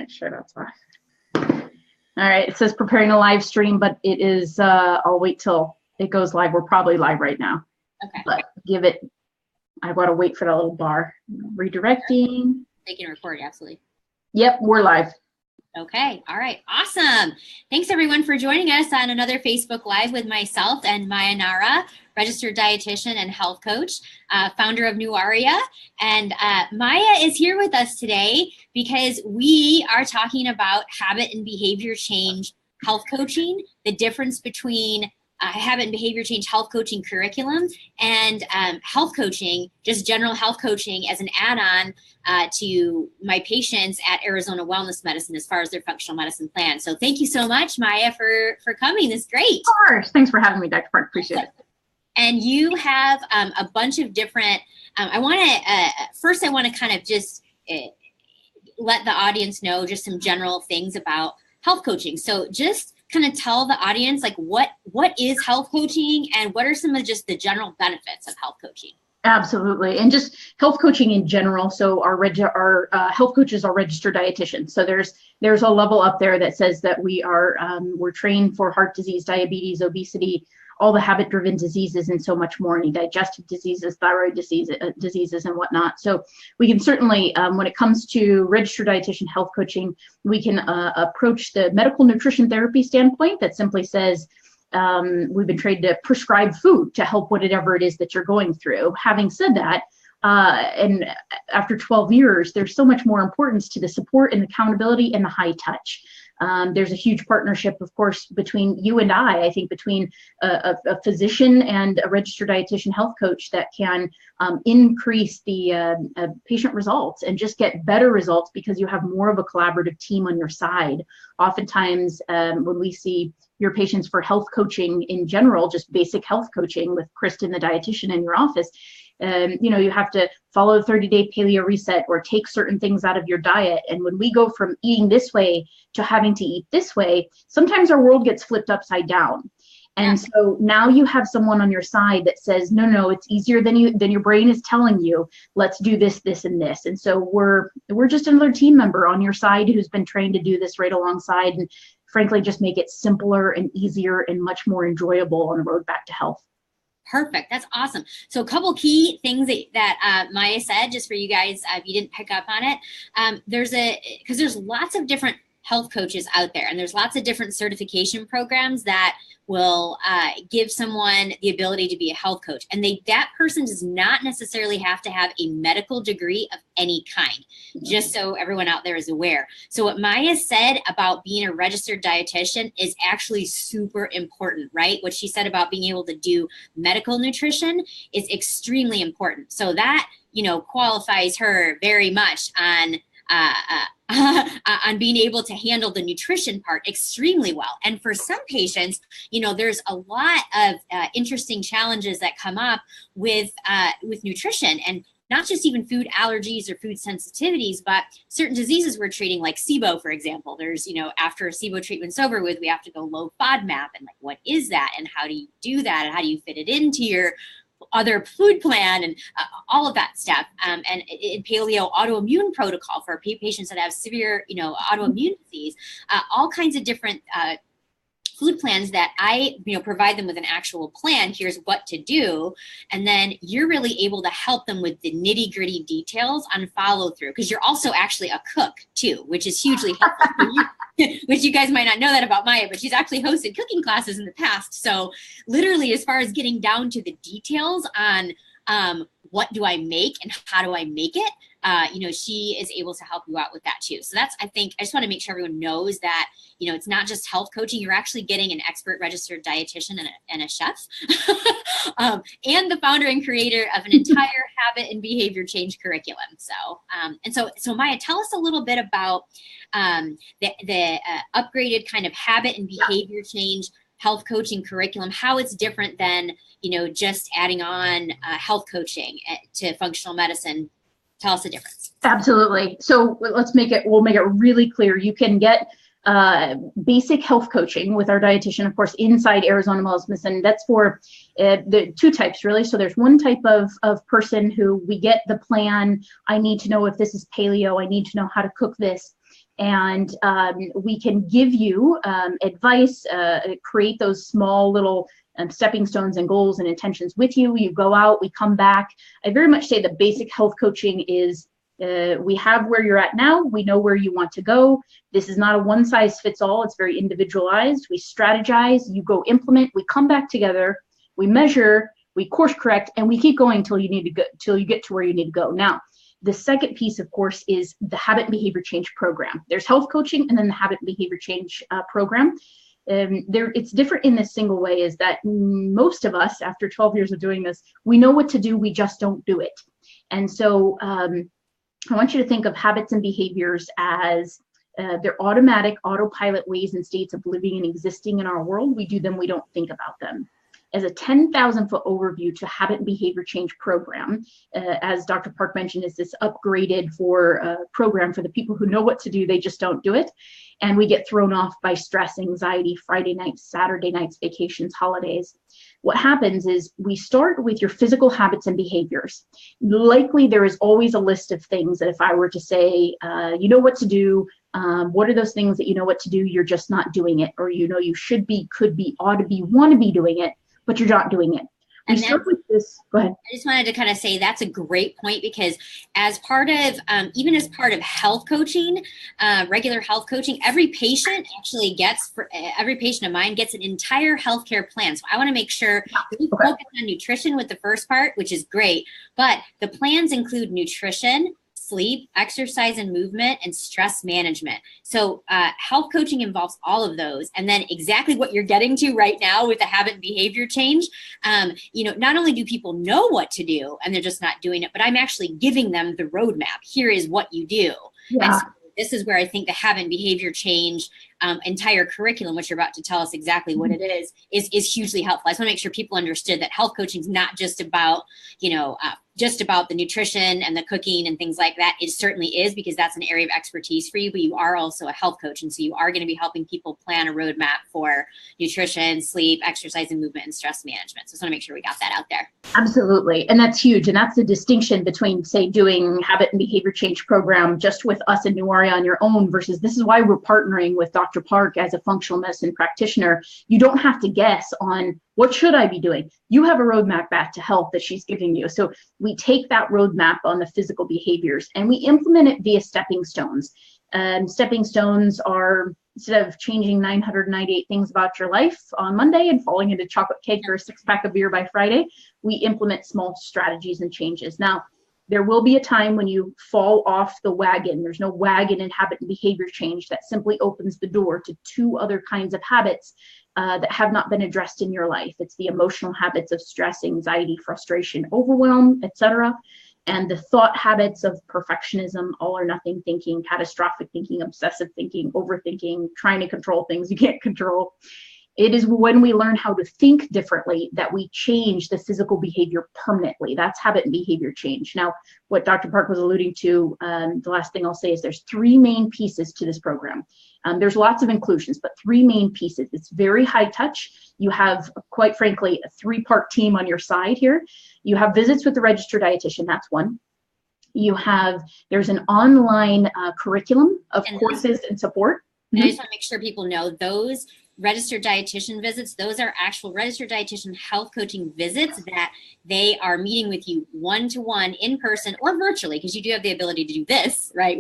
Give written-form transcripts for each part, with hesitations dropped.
make sure that's off. All right, it says preparing a live stream, but it is, I'll wait till it goes live. We're probably live right now. Okay. But give it, I want to wait for that little bar. Redirecting. They can record, absolutely. Yep, we're live. Okay. All right. Awesome. Thanks everyone for joining us on another Facebook Live with myself and Maya Nahra, registered dietitian and health coach, founder of New Aria. And Maya is here with us today because we are talking about habit and behavior change health coaching, the difference between habit and behavior change health coaching curriculum and health coaching, just general health coaching as an add-on to my patients at Arizona Wellness Medicine as far as their functional medicine plan. So thank you so much, Maya, for coming. This is great. Of course. Thanks for having me, Dr. Park. Appreciate it. And you have a bunch of different, I want to kind of just let the audience know just some general things about health coaching. So just kind of tell the audience like what is health coaching and what are some of just the general benefits of health coaching? Absolutely. And just health coaching in general. So our health coaches are registered dietitians. So there's a level up there that says that we're trained for heart disease, diabetes, obesity, all the habit-driven diseases, and so much more, any digestive diseases, thyroid diseases, and whatnot. So we can certainly, when it comes to registered dietitian health coaching, we can approach the medical nutrition therapy standpoint that simply says, we've been trained to prescribe food to help whatever it is that you're going through. Having said that, and after 12 years, there's so much more importance to the support and accountability and the high touch. There's a huge partnership, of course, between you and I think between a physician and a registered dietitian health coach that can increase the patient results and just get better results because you have more of a collaborative team on your side. Oftentimes, when we see your patients for health coaching in general, just basic health coaching with Kristen, the dietitian in your office, you have to follow a 30-day paleo reset or take certain things out of your diet. And when we go from eating this way to having to eat this way, sometimes our world gets flipped upside down. And so now you have someone on your side that says, no, it's easier than your brain is telling you. Let's do this, this, and this. And so we're just another team member on your side who's been trained to do this right alongside and frankly, just make it simpler and easier and much more enjoyable on the road back to health. Perfect. That's awesome. So a couple key things that Maya said, just for you guys, if you didn't pick up on it, because there's lots of different health coaches out there, and there's lots of different certification programs that will give someone the ability to be a health coach. And that person does not necessarily have to have a medical degree of any kind, just so everyone out there is aware. So what Maya said about being a registered dietitian is actually super important, right? What she said about being able to do medical nutrition is extremely important. So that, qualifies her very much on being able to handle the nutrition part extremely well. And for some patients, there's a lot of interesting challenges that come up with nutrition, and not just even food allergies or food sensitivities, but certain diseases we're treating, like SIBO, for example. There's, after a SIBO treatment's over with, we have to go low FODMAP, and like, what is that? And how do you do that? And how do you fit it into your other food plan and all of that stuff. And in paleo autoimmune protocol for patients that have severe, autoimmune disease, all kinds of different food plans that I, provide them with an actual plan. Here's what to do. And then you're really able to help them with the nitty gritty details on follow through, because you're also actually a cook too, which is hugely helpful. Which you guys might not know that about Maya, but she's actually hosted cooking classes in the past. So literally, as far as getting down to the details on what do I make and how do I make it, she is able to help you out with that too. So I just want to make sure everyone knows that, it's not just health coaching. You're actually getting an expert registered dietitian and a chef, and the founder and creator of an entire habit and behavior change curriculum. So Maya, tell us a little bit about the upgraded kind of habit and behavior change health coaching curriculum, how it's different than, just adding on health coaching to functional medicine. Tell us the difference. Absolutely. So we'll make it really clear. You can get basic health coaching with our dietitian, of course, inside Arizona Wellness Medicine. That's for the two types, really. So there's one type of person who we get the plan. I need to know if this is paleo. I need to know how to cook this. And we can give you advice, create those small little stepping stones and goals and intentions with you. You go out, we come back. I very much say the basic health coaching is we have where you're at now. We know where you want to go. This is not a one size fits all. It's very individualized. We strategize, you go implement, we come back together, we measure, we course correct, and we keep going till you get to where you need to go. Now, the second piece, of course, is the habit and behavior change program. There's health coaching and then the habit and behavior change program. It's different in this single way is that most of us, after 12 years of doing this, we know what to do, we just don't do it. And so I want you to think of habits and behaviors as they're automatic, autopilot ways and states of living and existing in our world. We do them, we don't think about them. As a 10,000-foot overview to habit and behavior change program, as Dr. Park mentioned, is this upgraded program for the people who know what to do, they just don't do it. And we get thrown off by stress, anxiety, Friday nights, Saturday nights, vacations, holidays. What happens is we start with your physical habits and behaviors. Likely there is always a list of things that if I were to say, you know what to do, what are those things that you know what to do, you're just not doing it, or you know you should be, could be, ought to be, want to be doing it, but you're not doing it. We start with this. Go ahead. I just wanted to kind of say that's a great point, because as part of, even as part of health coaching, regular health coaching, every patient actually gets, every patient of mine gets an entire healthcare plan. So I want to make sure that we focus on nutrition with the first part, which is great, but the plans include nutrition, sleep, exercise and movement, and stress management. So health coaching involves all of those. And then exactly what you're getting to right now with the habit and behavior change, not only do people know what to do and they're just not doing it, but I'm actually giving them the roadmap. Here is what you do. Yeah. And so this is where I think the habit and behavior change entire curriculum, which you're about to tell us exactly what it is hugely helpful. I just want to make sure people understood that health coaching is not just about, just about the nutrition and the cooking and things like that. It certainly is, because that's an area of expertise for you, but you are also a health coach. And so you are going to be helping people plan a roadmap for nutrition, sleep, exercise and movement, and stress management. So I just want to make sure we got that out there. Absolutely. And that's huge. And that's the distinction between, say, doing habit and behavior change program just with us in New Area on your own versus this is why we're partnering with Dr. Park as a functional medicine practitioner. You don't have to guess on what should I be doing. You have a roadmap back to health that she's giving you. So we take that roadmap on the physical behaviors and we implement it via stepping stones. Stepping stones are, instead of changing 998 things about your life on Monday and falling into chocolate cake or a 6-pack of beer by Friday, we implement small strategies and changes. Now, there will be a time when you fall off the wagon. There's no wagon in habit and behavior change that simply opens the door to 2 other kinds of habits that have not been addressed in your life. It's the emotional habits of stress, anxiety, frustration, overwhelm, etc., and the thought habits of perfectionism, all or nothing thinking, catastrophic thinking, obsessive thinking, overthinking, trying to control things you can't control. It is when we learn how to think differently that we change the physical behavior permanently. That's habit and behavior change. Now, what Dr. Park was alluding to, the last thing I'll say is there's 3 main pieces to this program. There's lots of inclusions, but 3 main pieces. It's very high touch. You have, quite frankly, a 3-part team on your side here. You have visits with the registered dietitian. That's one. There's an online curriculum of courses and support. And I just want to make sure people know those registered dietitian visits, those are actual registered dietitian health coaching visits that they are meeting with you one-to-one in person or virtually, because you do have the ability to do this, right?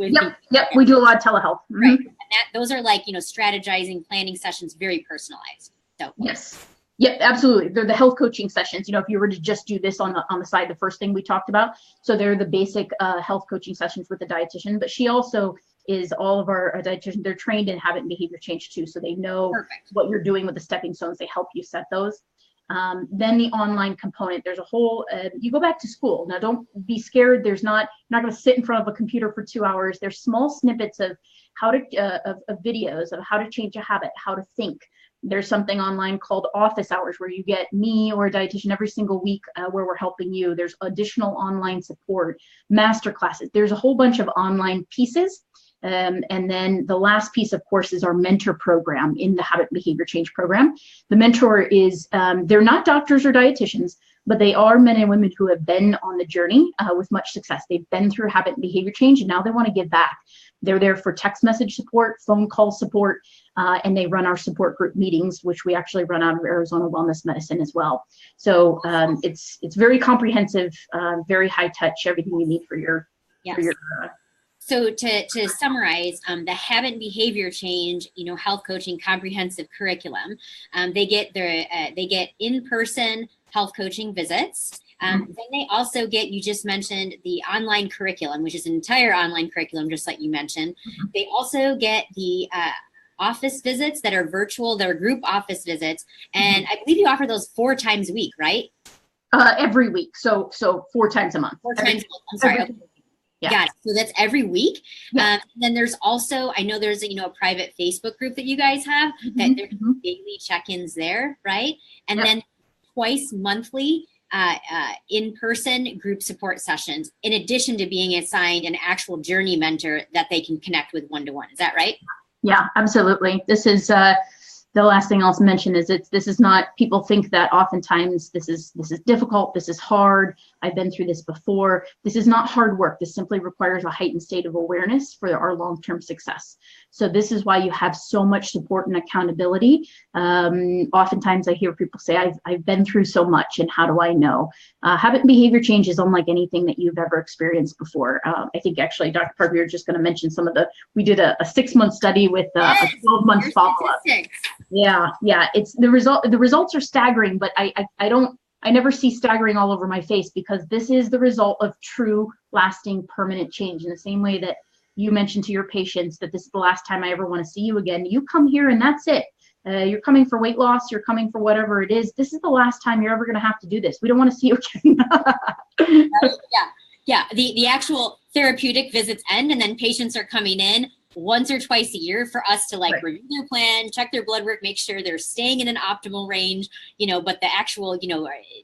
Yep, we do a lot of telehealth. Right. And those are like, strategizing, planning sessions, very personalized. So yes. Yep, absolutely. They're the health coaching sessions. If you were to just do this on the side, the first thing we talked about. So they're the basic health coaching sessions with the dietitian, but she also is all of our dietitians. They're trained in habit and behavior change too. So they know what you're doing with the stepping stones. They help you set those. Then the online component, there's a whole, you go back to school. Now don't be scared. You're not going to sit in front of a computer for 2 hours. There's small snippets of how to, of videos of how to change a habit, how to think. There's something online called office hours where you get me or a dietitian every single week where we're helping you. There's additional online support, master classes. There's a whole bunch of online pieces. And then the last piece, of course, is our mentor program in the habit behavior change program. The mentor is, they're not doctors or dietitians, but they are men and women who have been on the journey with much success. They've been through habit and behavior change, and now they want to give back. They're there for text message support, phone call support, and they run our support group meetings, which we actually run out of Arizona Wellness Medicine as well. So it's very comprehensive, very high touch, everything you need for your, So to summarize, the habit and behavior change, health coaching comprehensive curriculum, they get in-person health coaching visits. Then they also get, you just mentioned the online curriculum, which is an entire online curriculum, just like you mentioned. They also get the office visits that are virtual, that are group office visits. And I believe you offer those 4 times a week, right? Every week. So 4 times a month. 4 times a month. I'm sorry. Okay. Yeah. Got it. So that's every week. Yeah. Then there's also, I know there's a private Facebook group that you guys have that there's daily check-ins there, right? And then twice monthly in-person group support sessions, in addition to being assigned an actual journey mentor that they can connect with one-to-one. Is that right? Yeah, absolutely. This is the last thing I'll mention is this is not, people think that oftentimes this is difficult, this is hard, I've been through this before. This is not hard work. This simply requires a heightened state of awareness for our long-term success. So this is why you have so much support and accountability. Oftentimes I hear people say, I've been through so much and how do I know? Habit and behavior change is unlike anything that you've ever experienced before. I think actually, Dr. Parke, you're just going to mention some of we did a 6-month study with a 12-month follow-up. Yeah, it's the results are staggering, but I never see staggering all over my face, because this is the result of true, lasting, permanent change. In the same way that you mentioned to your patients that this is the last time I ever want to see you again, you come here and that's it. You're coming for weight loss, you're coming for whatever it is. This is the last time you're ever going to have to do this. We don't want to see you again. Yeah. The actual therapeutic visits end, and then patients are coming in once or twice a year for us to review their plan, check their blood work, make sure they're staying in an optimal range, but the actual,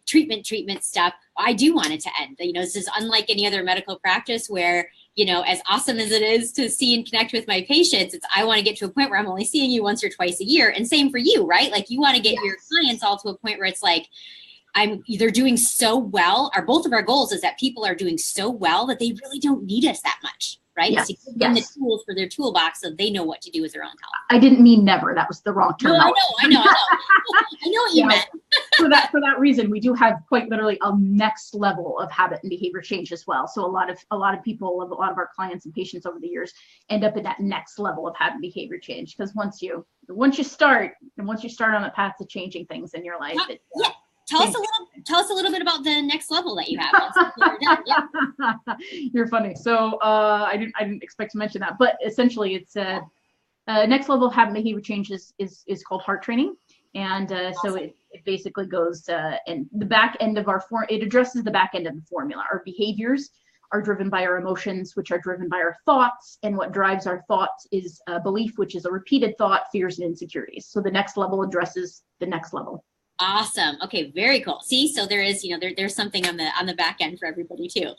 treatment stuff, I do want it to end. This is unlike any other medical practice where, as awesome as it is to see and connect with my patients, I want to get to a point where I'm only seeing you once or twice a year. And same for you, right? Like, you want to get your clients all to a point where it's like, they're doing so well. Both of our goals is that people are doing so well that they really don't need us that much. Right? Yes. To give them the tools for their toolbox so they know what to do with their own health. I didn't mean never. That was the wrong term. No, I know. I know what you meant. For that reason, we do have quite literally a next level of habit and behavior change as well. So a lot of people, a lot of our clients and patients over the years end up in that next level of habit and behavior change, because once you start on the path to changing things in your life, Tell us a little bit about the next level that you have. You're funny. So I didn't expect to mention that, but essentially it's next level of habit and behavior change is called heart training, and so it basically goes and the back end of it addresses the back end of the formula. Our behaviors are driven by our emotions, which are driven by our thoughts, and what drives our thoughts is a belief, which is a repeated thought, fears, and insecurities. So the next level addresses the next level. Awesome. Okay, very cool. See, so there is, there's something on the back end for everybody too.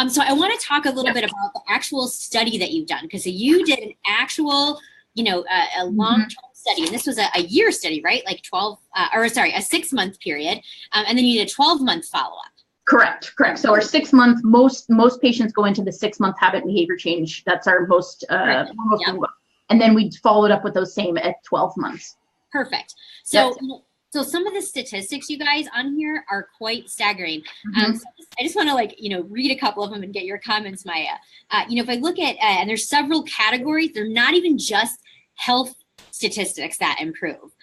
So I want to talk a little bit about the actual study that you've done, because you did an actual, a long-term study, and this was a year study, right? Like a 6-month period, and then you did a 12-month follow-up. Correct. So our 6-month, most patients go into the 6-month habit behavior change. That's our most, and then we followed up with those same at 12 months. Perfect. So. Yes. So some of the statistics, you guys, on here are quite staggering. So I just want to read a couple of them and get your comments, Maya. If I look at, and there's several categories, they're not even just health statistics that improve.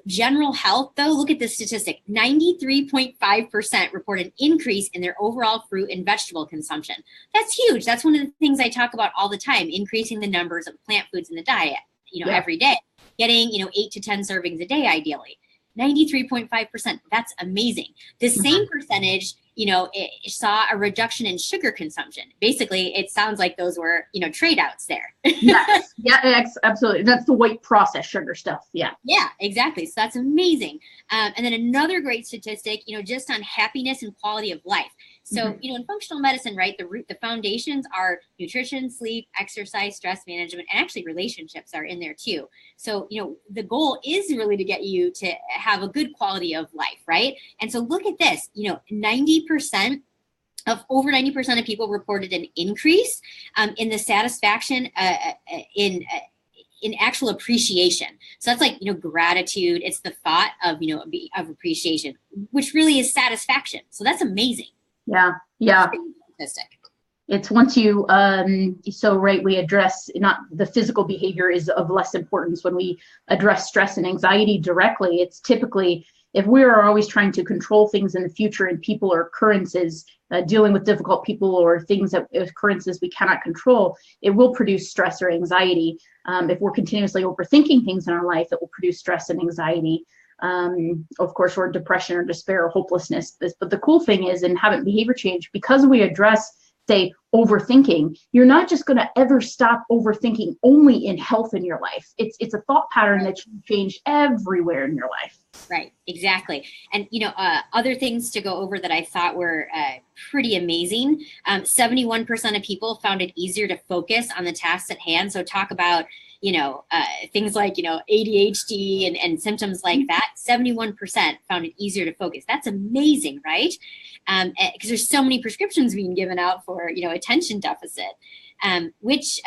General health, though, look at this statistic, 93.5% report an increase in their overall fruit and vegetable consumption. That's huge. That's one of the things I talk about all the time, increasing the numbers of plant foods in the diet, every day, getting, 8 to 10 servings a day, ideally. 93.5%. That's amazing. The same percentage, it saw a reduction in sugar consumption. Basically, it sounds like those were, trade outs there. Yes. Yeah, absolutely. That's the white processed sugar stuff. Yeah. Yeah, exactly. So that's amazing. And then another great statistic, just on happiness and quality of life. So, in functional medicine, right, the foundations are nutrition, sleep, exercise, stress management, and actually relationships are in there too. So, the goal is really to get you to have a good quality of life, right? And so look at this, 90% of over 90% of people reported an increase in the satisfaction in actual appreciation. So that's like, gratitude. It's the thought of, of appreciation, which really is satisfaction. So that's amazing. Yeah. Yeah. Statistic. It's once you, so right, we address, not the physical behavior is of less importance. When we address stress and anxiety directly, it's typically, if we are always trying to control things in the future and people or occurrences, dealing with difficult people or things that occurrences we cannot control, it will produce stress or anxiety. If we're continuously overthinking things in our life, it will produce stress and anxiety. Of course, or depression or despair or hopelessness. But the cool thing is in habit and behavior change, because we address, say, overthinking, you're not just going to ever stop overthinking only in health in your life. It's a thought pattern that you change everywhere in your life. Right, exactly. And, other things to go over that I thought were pretty amazing. 71% of people found it easier to focus on the tasks at hand. So talk about, things like, ADHD and symptoms like that. 71% found it easier to focus. That's amazing, right? Because there's so many prescriptions being given out for, attention deficit, which,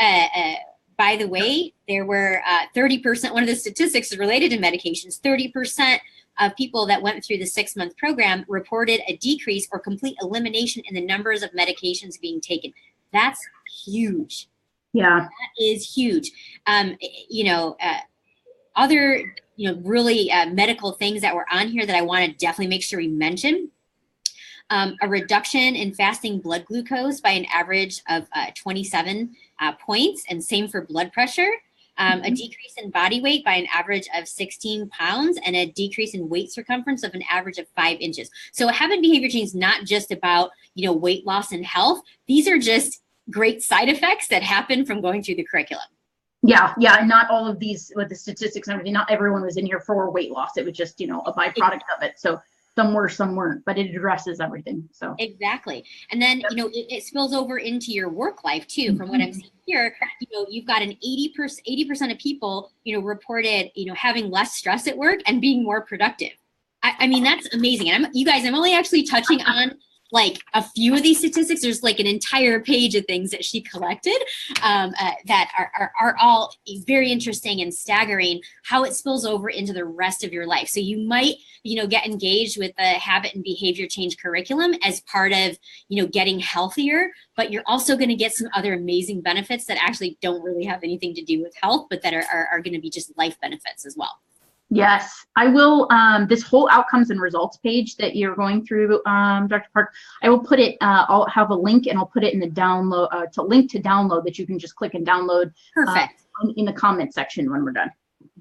by the way, there were 30%, one of the statistics is related to medications, 30% of people that went through the 6-month program reported a decrease or complete elimination in the numbers of medications being taken. That's huge. Yeah. That is huge. Other, really medical things that were on here that I want to definitely make sure we mention. A reduction in fasting blood glucose by an average of 27 points, and same for blood pressure. A decrease in body weight by an average of 16 pounds, and a decrease in waist circumference of an average of 5 inches. So a habit behavior change is not just about, weight loss and health. These are just great side effects that happen from going through the curriculum. Yeah. And not all of these with the statistics and everything, not everyone was in here for weight loss. It was just, a byproduct of it. So some were, some weren't, but it addresses everything. So exactly. And then, it spills over into your work life too. From what I'm seeing here, you've got an 80% of people, reported, having less stress at work and being more productive. I mean, that's amazing. And I'm only actually touching on like a few of these statistics. There's like an entire page of things that she collected that are all very interesting and staggering, how it spills over into the rest of your life. So you might, get engaged with the habit and behavior change curriculum as part of, getting healthier, but you're also going to get some other amazing benefits that actually don't really have anything to do with health, but that are going to be just life benefits as well. Yes, I will. This whole outcomes and results page that you're going through, Dr. Park, I will put it, I'll have a link and I'll put it in the download, to link to download that you can just click and download. Perfect. In the comment section when we're done.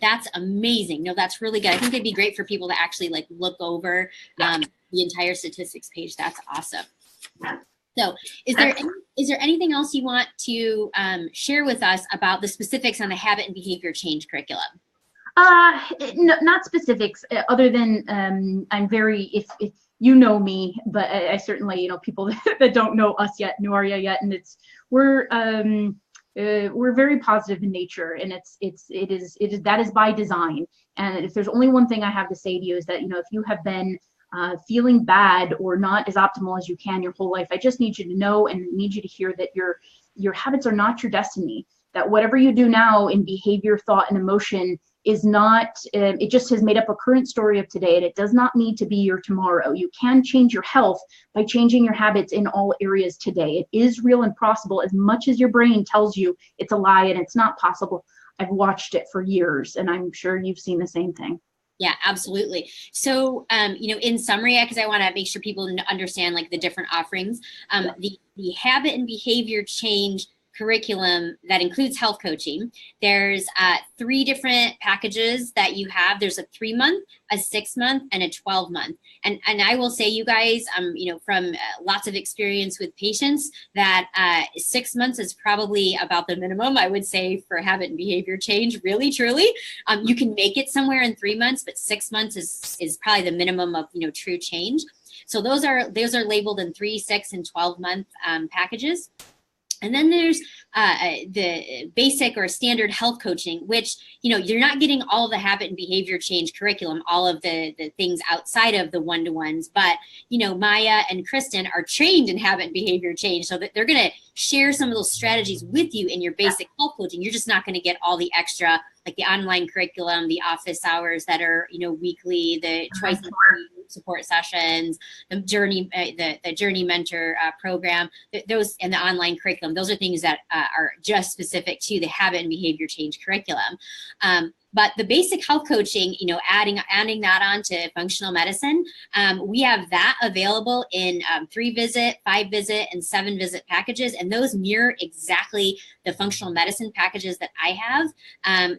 That's amazing. No, that's really good. I think it'd be great for people to actually like look over the entire statistics page. That's awesome. So is there anything else you want to share with us about the specifics on the habit and behavior change curriculum? No, not specifics, other than I'm very, if you know me, but I certainly, people that don't know us yet, Nuria yet, and we're very positive in nature, and it is that is by design. And if there's only one thing I have to say to you is that, if you have been feeling bad or not as optimal as you can your whole life, I just need you to know and need you to hear that your habits are not your destiny. That whatever you do now in behavior, thought, and emotion is not, it just has made up a current story of today, and it does not need to be your tomorrow. You can change your health by changing your habits in all areas today. It is real and possible, as much as your brain tells you it's a lie and it's not possible. I've watched it for years, and I'm sure you've seen the same thing. Yeah, absolutely. So, in summary, because I want to make sure people understand like the different offerings, the habit and behavior change curriculum that includes health coaching. There's 3 different packages that you have. There's a 3-month, a 6-month, and a 12-month. And I will say, you guys, from lots of experience with patients, that 6 months is probably about the minimum, I would say, for habit and behavior change. Really, truly, you can make it somewhere in 3 months, but 6 months is probably the minimum of true change. So those are labeled in 3, 6, and 12-month packages. And then there's the basic or standard health coaching, which, you know, you're not getting all the habit and behavior change curriculum, all of the things outside of the one-to-ones. But, you know, Maya and Kristen are trained in habit and behavior change, so that they're going to share some of those strategies with you in your basic health coaching. You're just not going to get all the extra, like the online curriculum, the office hours that are, you know, weekly, the twice a week support sessions, the journey, the Journey Mentor program, those, and the online curriculum. Those are things that are just specific to the habit and behavior change curriculum. But the basic health coaching, you know, adding that on to functional medicine, we have that available in 3-visit, 5-visit, and 7-visit packages, and those mirror exactly the functional medicine packages that I have.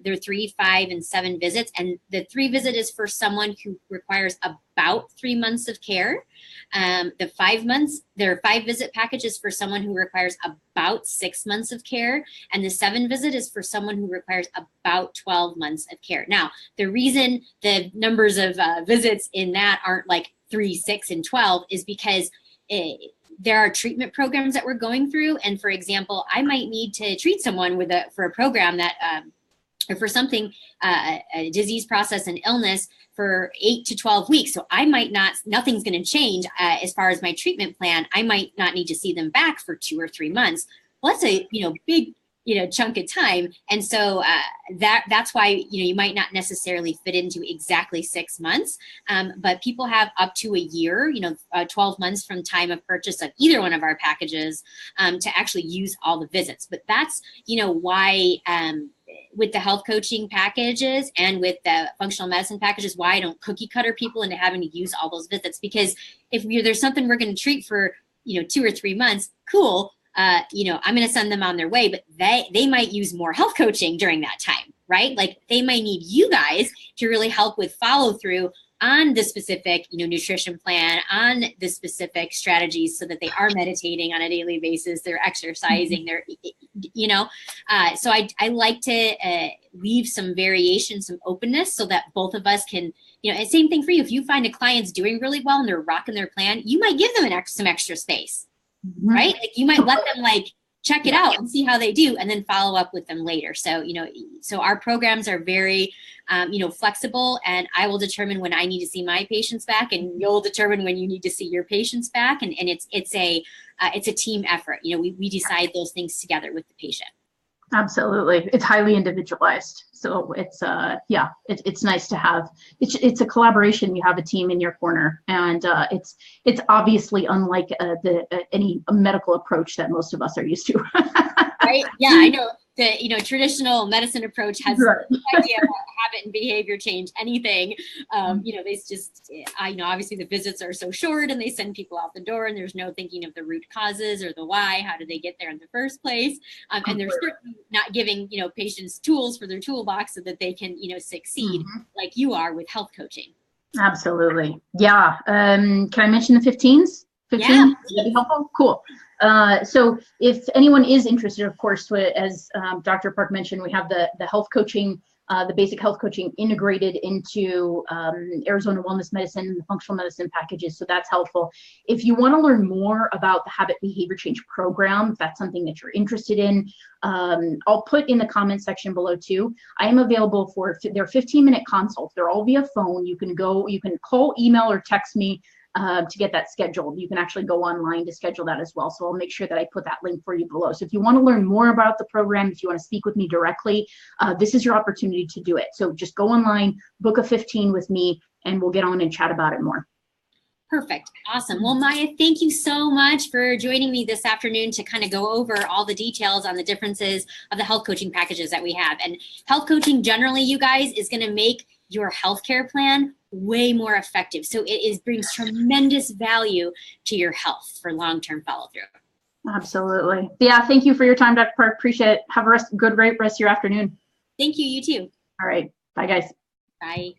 They're 3, 5, and 7 visits, and the 3-visit is for someone who requires about 3 months of care. The 5-visit package is for someone who requires about 6 months of care, and the 7-visit is for someone who requires about 12 months of care. Now, the reason the numbers of visits in that aren't like 3, 6, and 12 is because there are treatment programs that we're going through. And for example, I might need to treat someone for a program that, or for something, a disease process and illness for 8 to 12 weeks. So I might not, nothing's going to change as far as my treatment plan. I might not need to see them back for 2 or 3 months. Well, that's a, you know, big, you know, chunk of time. And so that's why, you know, you might not necessarily fit into exactly 6 months, but people have up to a year, you know, 12 months from time of purchase of either one of our packages to actually use all the visits. But that's, you know, why with the health coaching packages and with the functional medicine packages, why I don't cookie cutter people into having to use all those visits. Because if there's something we're going to treat for, you know, 2 or 3 months, cool. You know, I'm going to send them on their way, but they might use more health coaching during that time, right? Like they might need you guys to really help with follow through on the specific, you know, nutrition plan, on the specific strategies so that they are meditating on a daily basis, they're exercising, they're, you know, so I like to leave some variation, some openness so that both of us can, you know, and same thing for you. If you find a client's doing really well and they're rocking their plan, you might give them some extra space. Right? Like you might let them like check it out and see how they do and then follow up with them later. So, you know, so our programs are very, you know, flexible, and I will determine when I need to see my patients back, and you'll determine when you need to see your patients back. And it's a team effort. You know, we decide those things together with the patient. Absolutely. It's highly individualized. So it's yeah, it's nice to have, it's a collaboration. You have a team in your corner, and it's obviously unlike any medical approach that most of us are used to. Right? Yeah, I know. The, you know, traditional medicine approach has no idea about habit and behavior change, anything. You know, they just, I know, obviously the visits are so short and they send people out the door and there's no thinking of the root causes or the why, how did they get there in the first place? And they're certainly not giving, you know, patients tools for their toolbox so that they can, you know, succeed like you are with health coaching. Absolutely. Yeah. Can I mention the 15s? 15? Yeah. Would that be helpful? Cool. So if anyone is interested, of course, as Dr. Park mentioned, we have the health coaching, the basic health coaching integrated into Arizona Wellness Medicine and the functional medicine packages. So that's helpful. If you want to learn more about the habit behavior change program, if that's something that you're interested in, I'll put in the comment section below too. I am available for their 15-minute consults. They're all via phone. You can call, email, or text me to get that scheduled. You can actually go online to schedule that as well. So I'll make sure that I put that link for you below. So if you want to learn more about the program, if you want to speak with me directly, this is your opportunity to do it. So just go online, book a 15 with me, and we'll get on and chat about it more. Perfect. Awesome. Well, Maya, thank you so much for joining me this afternoon to kind of go over all the details on the differences of the health coaching packages that we have. And health coaching generally, you guys, is going to make your healthcare plan way more effective. So it brings tremendous value to your health for long-term follow-through. Absolutely. Yeah. Thank you for your time, Dr. Park. Appreciate it. Have a great rest of your afternoon. Thank you. You too. All right. Bye, guys. Bye.